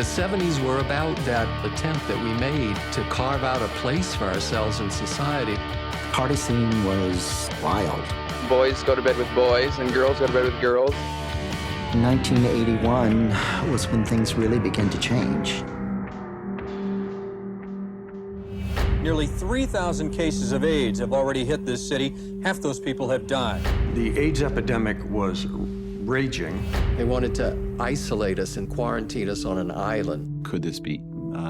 70s were about that attempt that we made to carve out a place for ourselves in society. Party scene was wild. Boys go to bed with boys and girls go to bed with girls. 1981 was when things really began to change. Nearly 3,000 cases of AIDS have already hit this city. Half those people have died. The AIDS epidemic was raging. They wanted to isolate us and quarantine us on an island. Could this be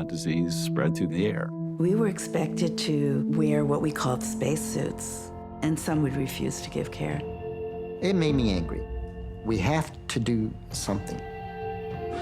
disease spread through the air? We were expected to wear what we called spacesuits, and some would refuse to give care. It made me angry. We have to do something.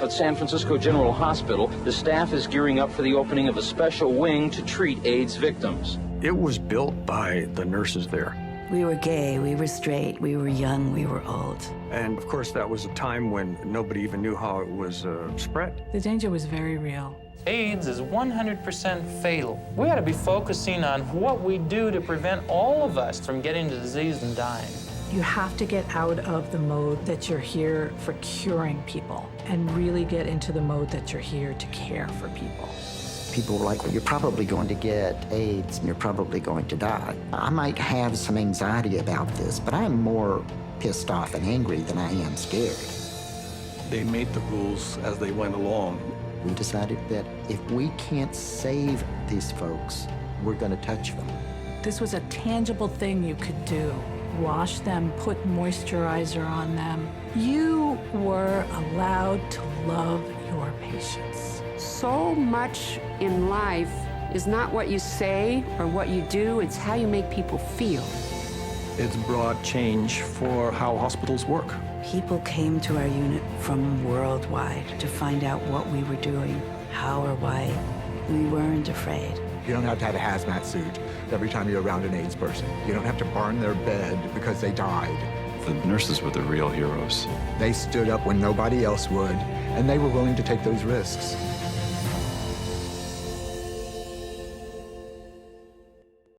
At San Francisco General Hospital, the staff is gearing up for the opening of a special wing to treat AIDS victims. It was built by the nurses there. We were gay, we were straight, we were young, we were old. And of course, that was a time when nobody even knew how it was spread. The danger was very real. AIDS is 100% fatal. We ought to be focusing on what we do to prevent all of us from getting the disease and dying. You have to get out of the mode that you're here for curing people and really get into the mode that you're here to care for people. People were like, well, you're probably going to get AIDS and you're probably going to die. I might have some anxiety about this, but I'm more pissed off and angry than I am scared. They made the rules as they went along. We decided that if we can't save these folks, we're going to touch them. This was a tangible thing you could do. Wash them, put moisturizer on them. You were allowed to love your patients. So much in life is not what you say or what you do, it's how you make people feel. It's brought change for how hospitals work. People came to our unit from worldwide to find out what we were doing, how or why. We weren't afraid. You don't have to have a hazmat suit every time you're around an AIDS person. You don't have to burn their bed because they died. The nurses were the real heroes. They stood up when nobody else would, and they were willing to take those risks.